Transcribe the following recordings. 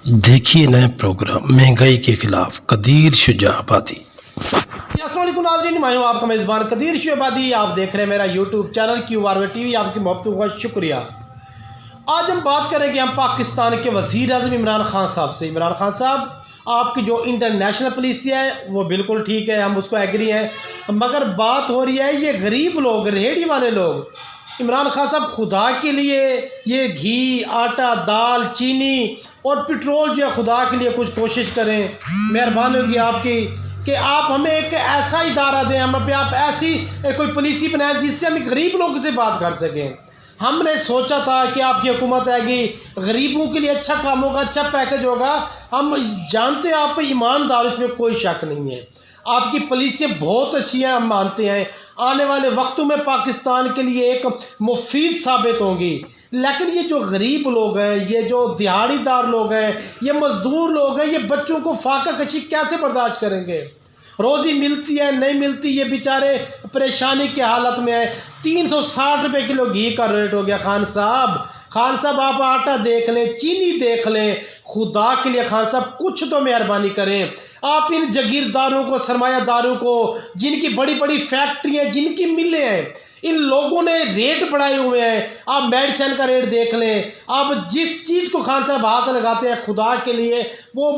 देखिए नए प्रोग्राम महंगाई के खिलाफ कदीर शुजाबादी। अस्सलाम वालेकुम नाज़रीन, मैं हूं आपका मेज़बान कदीर शुजाबादी। आप देख रहे हैं मेरा यूट्यूब चैनल QRV टीवी। आपकी मोहब्बत का शुक्रिया। आज हम बात करेंगे हम पाकिस्तान के वज़ीर आज़म इमरान खान साहब से। इमरान खान साहब, आपकी जो इंटरनेशनल पॉलिसी है वो बिल्कुल ठीक है, हम उसको एग्री हैं, मगर बात हो रही है ये गरीब लोग, रेहड़ी वाले लोग। इमरान खान साहब, खुदा के लिए ये घी, आटा, दाल, चीनी और पेट्रोल जो है, खुदा के लिए कुछ कोशिश करें, मेहरबानी होगी आपकी कि आप हमें एक ऐसा इदारा दें, हम पे आप ऐसी कोई पॉलिसी बनाएं जिससे हम गरीब लोगों से बात कर सकें। हमने सोचा था कि आपकी हुकूमत आएगी, गरीबों के लिए अच्छा काम होगा, अच्छा पैकेज होगा। हम जानते हैं आप ईमानदार, इसमें कोई शक नहीं है। आपकी पॉलिसियाँ बहुत अच्छी हैं, हम मानते हैं आने वाले वक्तों में पाकिस्तान के लिए एक मुफीद साबित होंगी। लेकिन ये जो गरीब लोग हैं, ये जो दिहाड़ीदार लोग हैं, ये मज़दूर लोग हैं, ये बच्चों को फाका कशी कैसे बर्दाश्त करेंगे? रोज़ी मिलती है, नहीं मिलती, ये बेचारे परेशानी की हालत में है। 360 रुपये किलो घी का रेट हो गया। खान साहब, आप आटा देख लें, चीनी देख लें, खुदा के लिए खान साहब कुछ तो मेहरबानी करें। आप इन जागीरदारों को, सरमायादारों को, जिनकी बड़ी बड़ी फैक्ट्री हैं, जिनकी मिलें हैं, इन लोगों ने रेट बढ़ाए हुए हैं। आप मेडिसिन का रेट देख लें, आप जिस चीज़ को खान साहब हाथ लगाते हैं खुदा के लिए वो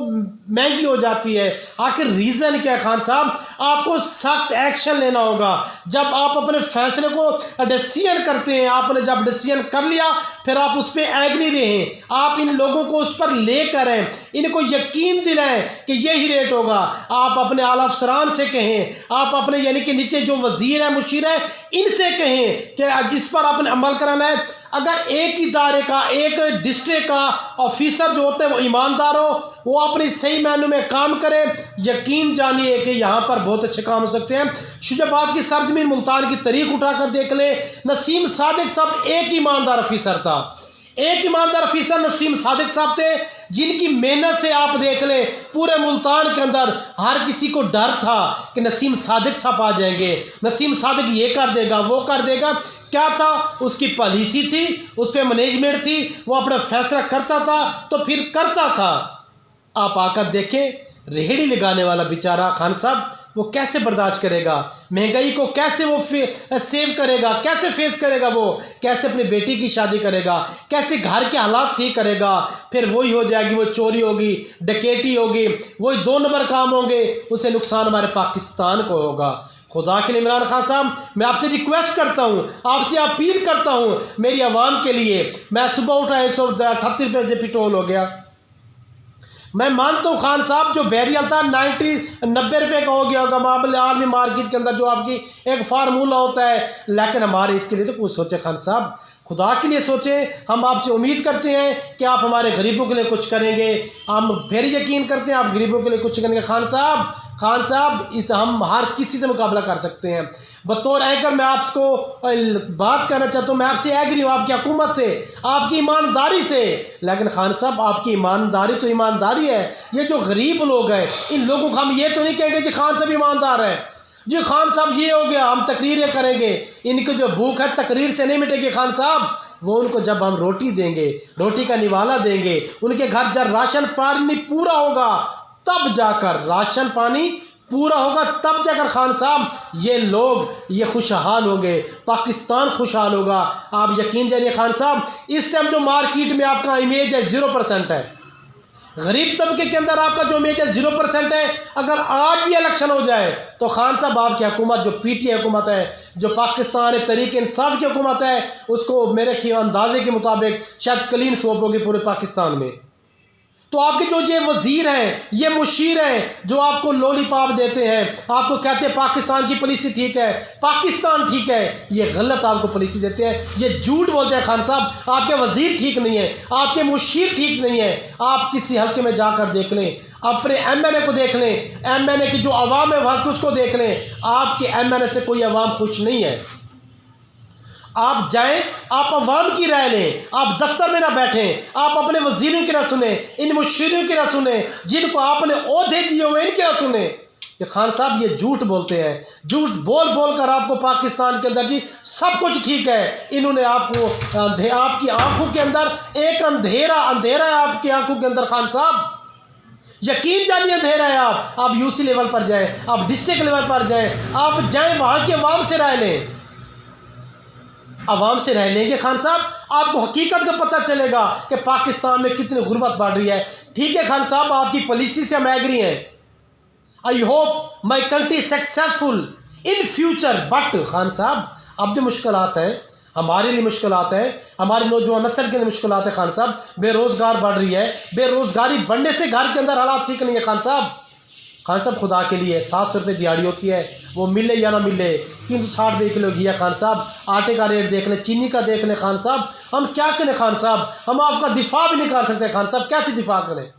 महंगी हो जाती है। आखिर रीज़न क्या है खान साहब? आपको सख्त एक्शन लेना होगा। जब आप अपने फैसले को डिसीजन करते हैं, आपने जब डिसीजन कर लिया, फिर आप उस पर एग्री रहें, आप इन लोगों को उस पर ले करें, इनको यकीन दिलाएं कि यही रेट होगा। आप अपने आला अफसरान से कहें, आप अपने यानी कि नीचे जो वजीर है, मुशीर है, इनसे कहें कि जिस पर आपने अमल कराना है। अगर एक इदारे का, एक डिस्ट्रिक्ट का ऑफिसर जो होते हैं वो ईमानदार हो, वो अपनी सही मायनों में काम करे, यकीन जानिए कि यहाँ पर बहुत अच्छे काम हो सकते हैं। शुजाबाद की सरजमीन मुल्तान की तारीख उठाकर देख लें, नसीम सादिक साहब एक ईमानदार ऑफिसर था। एक ईमानदार ऑफिसर नसीम सादिक साहब थे, जिनकी मेहनत से आप देख लें पूरे मुल्तान के अंदर हर किसी को डर था कि नसीम सादिक साहब आ जाएंगे, नसीम सादिक ये कर देगा, वो कर देगा। क्या था? उसकी पॉलिसी थी, उस पर मैनेजमेंट थी, वो अपना फैसला करता था तो फिर करता था। आप आकर देखें, रेहड़ी लगाने वाला बेचारा खान साहब, वो कैसे बर्दाश्त करेगा? महंगाई को कैसे वो सेव करेगा? कैसे फेस करेगा? वो कैसे अपनी बेटी की शादी करेगा? कैसे घर के हालात ठीक करेगा? फिर वही हो जाएगी, वो चोरी होगी, डकैती होगी, वही 2 नंबर काम होंगे, उससे नुकसान हमारे पाकिस्तान को होगा। खुदा के लिए इमरान खान साहब, मैं आपसे रिक्वेस्ट करता हूँ, आपसे अपील करता हूँ, मेरी आवाम के लिए। मैं सुबह उठा 138 रुपये पेट्रोल हो गया। मैं मानता हूँ खान साहब, जो बैरियल था 90 रुपये का हो गया होगा मामले आर्मी मार्केट के अंदर, जो आपकी एक फार्मूला होता है। लेकिन हमारे इसके लिए तो कुछ सोचे खान साहब, खुदा के लिए सोचें। हम आपसे उम्मीद करते हैं कि आप हमारे गरीबों के लिए कुछ करेंगे, हम फिर यकीन करते हैं आप गरीबों के लिए कुछ करेंगे। खान साहब, इस हम हर किसी से मुकाबला कर सकते हैं। बतौर एंकर मैं आपको बात करना चाहता हूँ, मैं आपसे एग्री हूँ, आपकी हुकूमत से, आपकी ईमानदारी से। लेकिन खान साहब, आपकी ईमानदारी तो ईमानदारी है, ये जो गरीब लोग हैं, इन लोगों को हम ये तो नहीं कहेंगे जी खान साहब ईमानदार है, जी खान साहब ये हो गया, हम तकरीरें करेंगे। इनकी जो भूख है तकरीर से नहीं मिटेगी खान साहब। वो उनको जब हम रोटी देंगे, रोटी का निवाला देंगे, उनके घर जब राशन पानी पूरा होगा, तब जाकर राशन पानी पूरा होगा, तब जाकर खान साहब ये लोग ये खुशहाल होंगे, पाकिस्तान खुशहाल होगा। आप यकीन जानिए खान साहब, इस टाइम जो मार्केट में आपका इमेज है 0% है, गरीब तबके के अंदर आपका जो इमेज है 0% है। अगर आज भी इलेक्शन हो जाए तो खान साहब आपकी हुकूमत, जो PTI हुकूमत है, जो पाकिस्तान तहरीक इंसाफ की हुकूमत है, उसको मेरे अंदाजे के मुताबिक शायद क्लीन स्वीप होगी पूरे पाकिस्तान में। तो आपके जो ये वजीर हैं, ये मुशीर हैं, जो आपको लॉलीपॉप देते हैं, आपको कहते हैं पाकिस्तान की पॉलिसी ठीक है, पाकिस्तान ठीक है, ये गलत आपको पॉलिसी देते हैं, ये झूठ बोलते हैं खान साहब। आपके वजीर ठीक नहीं है, आपके मुशीर ठीक नहीं है। आप किसी हल्के में जाकर देख लें, अपने MNA को देख लें, MNA की जो आवाम है वहाँ की उसको देख लें, आपके MNA से कोई आवाम खुश नहीं है। आप जाएं, आप अवाम की राय लें, आप दफ्तर में ना बैठें, आप अपने वजीरों की ना सुने, इन मुशीरों की ना सुने, जिनको आपने ओहदे दिए हुए इनकी ना सुने। कि खान साहब ये झूठ बोलते हैं, झूठ बोल बोल कर आपको पाकिस्तान के अंदर जी सब कुछ ठीक है, इन्होंने आपको आपकी आंखों के अंदर एक अंधेरा है आपकी आंखों के अंदर। खान साहब यकीन जानिए अंधेरा है। आप यूसी लेवल पर जाएं, आप डिस्ट्रिक्ट लेवल पर जाएं, आप जाएं वहाँ की आवाम से राय लें, आवाम से रह लेंगे खान साहब, आपको हकीकत का पता चलेगा कि पाकिस्तान में कितनी गुर्बत बढ़ रही है। ठीक है खान साहब, आपकी पॉलिसी से हम एग्री हैं, I hope my country successful in future, but Khan साहब अब जो मुश्किलात हैं हमारे लिए, मुश्किलात हैं हमारे नौजवान नस्ल के लिए, मुश्किलात है खान साहब। बेरोज़गार बढ़ रही है, बेरोज़गारी बढ़ने से घर के अंदर हालात ठीक नहीं है खान साहब। खान साहब खुदा के लिए 700 रुपये दिहाड़ी होती है, वो मिले या ना मिले, 360 देख लो घिया खान साहब, आटे का रेट देख लें, चीनी का देख लें खान साहब, हम क्या करें खान साहब, हम आपका दिफा भी नहीं कर सकते खान साहब, क्या चीज़ दिफा करें।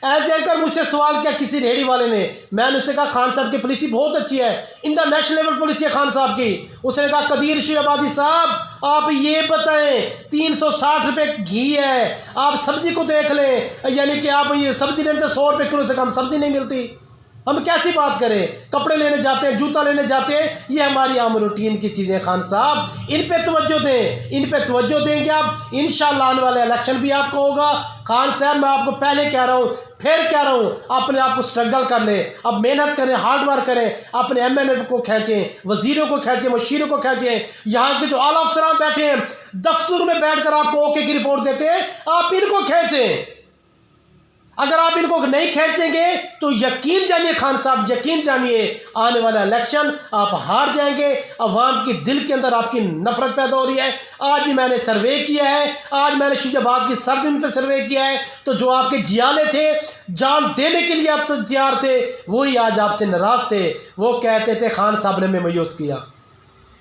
ऐसे आकर मुझसे सवाल किया किसी रेहड़ी वाले ने, मैंने उससे कहा खान साहब की पॉलिसी बहुत अच्छी है, इंटरनेशनल लेवल पॉलिसी है खान साहब की। उसने कहा कदीर शुएब आबादी साहब आप ये बताएं 360 रुपये घी है, आप सब्जी को देख लें, यानी कि आप ये सब्जी लेने 100 रुपये किलो से कम सब्जी नहीं मिलती, हम कैसी बात करें। कपड़े लेने जाते हैं, जूता लेने जाते हैं, ये हमारी आम रूटीन की चीज़ें खान साहब, इन पे तवज्जो दें, इन पे तवज्जो देंगे आप, इंशाल्लाह आने वाले इलेक्शन भी आपका होगा। खान साहब मैं आपको पहले कह रहा हूँ, फिर कह रहा हूँ, अपने आप को स्ट्रगल कर लें, अब मेहनत करें, हार्ड वर्क करें, अपने MNA को खींचें, वजीरों को खींचें, मुशीरों को खींचें, यहाँ के जो आला अफसरान बैठे हैं दफ्तर में बैठ कर आपको ओके की रिपोर्ट देते हैं, आप इनको खींचें। अगर आप इनको नहीं खींचेंगे तो यकीन जानिए खान साहब, यकीन जानिए आने वाला इलेक्शन आप हार जाएंगे। अवाम की दिल के अंदर आपकी नफरत पैदा हो रही है। आज भी मैंने सर्वे किया है, आज मैंने शुजाबाद की सरजमीन पे सर्वे किया है, तो जो आपके जियाले थे, जान देने के लिए आप तैयार थे, वही आज आपसे नाराज थे। वो कहते थे खान साहब ने हमें मायूस किया।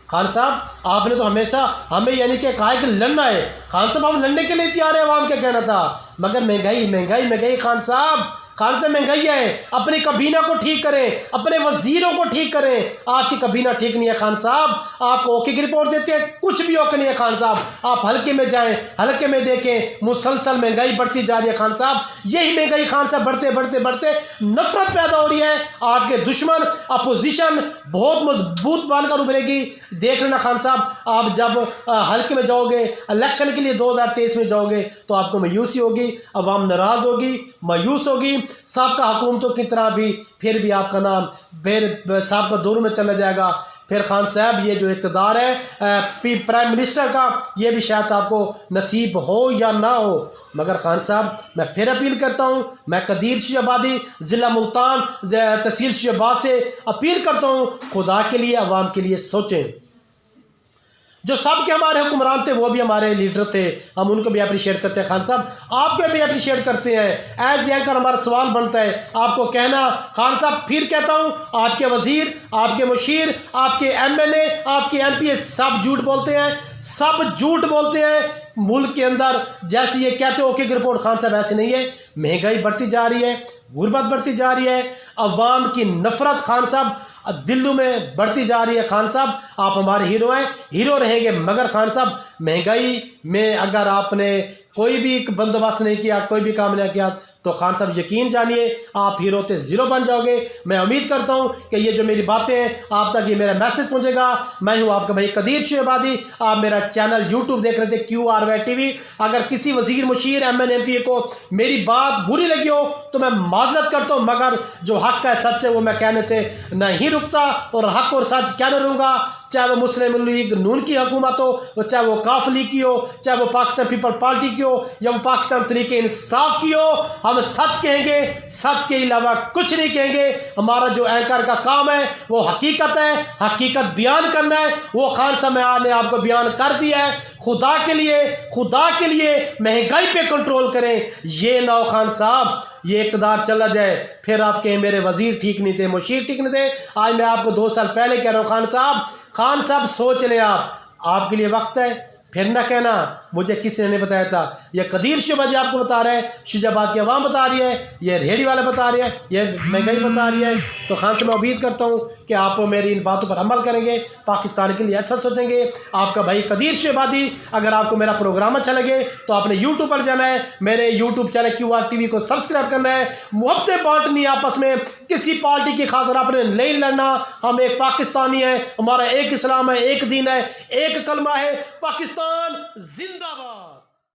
खान साहब आपने तो हमेशा हमें यानी कि कहा है कि लड़ना है, खान साहब हम लड़ने के लिए तैयार है, आवाम क्या कहना था, मगर महंगाई महंगाई महंगाई खान साहब महंगाई है। अपनी कबीना को ठीक करें, अपने वजीरों को ठीक करें, आपकी कबीना ठीक नहीं है खान साहब, आप ओके की रिपोर्ट देते हैं, कुछ भी ओके नहीं है खान साहब। आप हल्के में जाएं, हल्के में देखें, मुसलसल महंगाई बढ़ती जा रही है खान साहब। यही महंगाई खान साहब बढ़ते बढ़ते बढ़ते नफरत पैदा हो रही है, आपके दुश्मन अपोजिशन बहुत मजबूत बनकर उभरेगी। देख लेना खान साहब, आप जब हल्के में जाओगे, इलेक्शन के लिए 2023 में जाओगे, तो आपको मायूसी होगी, अवाम नाराज़ होगी, मायूस होगी, सबका हुकूमतों की तरह भी फिर भी आपका नाम फिर साहब का दौर में चला जाएगा। फिर खान साहब ये जो इक़्तिदार है प्राइम मिनिस्टर का, ये भी शायद आपको नसीब हो या ना हो, मगर खान साहब मैं फिर अपील करता हूँ, मैं कदीर शुएब आबादी ज़िला मुल्तान तहसील शुएबाद से अपील करता हूँ, खुदा के लिए अवाम के लिए सोचें। जो सब के हमारे हुक्मरान थे वो भी हमारे लीडर थे, हम उनको भी अप्रिशिएट करते हैं खान साहब, आपको भी अप्रिशिएट करते हैं। एज एंकर हमारा सवाल बनता है आपको कहना, खान साहब फिर कहता हूँ, आपके वजीर, आपके मुशीर, आपके MNA, आपके MP सब झूठ बोलते हैं, सब झूठ बोलते हैं। मुल्क के अंदर जैसे ये कहते हो कि रिपोर्ट खान साहब ऐसे नहीं है, महंगाई बढ़ती जा रही है, गुर्बत बढ़ती जा रही है, अवाम की नफरत खान साहब दिल्ली में बढ़ती जा रही है। खान साहब आप हमारे हीरो हैं, हीरो रहेंगे, मगर खान साहब महंगाई में अगर आपने कोई भी बंदोबस्त नहीं किया, कोई भी काम नहीं किया, तो खान साहब यकीन जानिए आप हीरो से ज़ीरो बन जाओगे। मैं उम्मीद करता हूं कि ये जो मेरी बातें हैं आप तक ये मेरा मैसेज पहुंचेगा। मैं हूं आपका भाई कदीर शुएब आबादी, आप मेरा चैनल YouTube देख रहे थे QRY TV। अगर किसी वजीर, मुशीर, MNA, MP को मेरी बात बुरी लगी हो तो मैं माजरत करता हूँ, मगर जो हक है, सच है, वो मैं कहने से नहीं रुकता और हक और सच कहने रहूँगा। चाहे वो मुस्लिम लीग नून की हुकूमत हो, चाहे वो काफ लीग की हो, चाहे वो पाकिस्तान पीपल पार्टी की हो, या वो पाकिस्तान तरीके इंसाफ की हो, हम सच कहेंगे, सच के अलावा कुछ नहीं कहेंगे। हमारा जो एंकर का काम है वो हकीकत है, हकीकत बयान करना है, वो खान साहब ने आपको बयान कर दिया है। खुदा के लिए महंगाई पे कंट्रोल करें, ये ना हो खान साहब ये इक़्तिदार चला जाए फिर आप कहें मेरे वजीर ठीक नहीं थे, मुशीर ठीक नहीं थे। आज मैं आपको 2 साल पहले कह रहा हूँ खान साहब सोच लें, आप आपके लिए वक्त है, फिर ना कहना मुझे किसी ने नहीं बताया था। ये कदीर शुजाबादी आपको बता रहा है, शुजाबाद की आवाम बता रही है, ये रेहड़ी वाले बता रहे हैं, ये महंगाई बता रही है। तो खान से मैं उम्मीद करता हूँ कि आप मेरी इन बातों पर अमल करेंगे, पाकिस्तान के लिए अच्छा सोचेंगे। आपका भाई कदीर शुजाबादी। अगर आपको मेरा प्रोग्राम अच्छा लगे तो आपने यूट्यूब पर जाना है, मेरे यूट्यूब चैनल QR TV को सब्सक्राइब करना है। मोहब्बतें बांटनी आपस में, किसी पार्टी की खातिर आपने नहीं लड़ना। हम एक पाकिस्तानी है, हमारा एक इस्लाम है, एक दीन है, एक कलमा है। पाकिस्तान जिंदाबाद।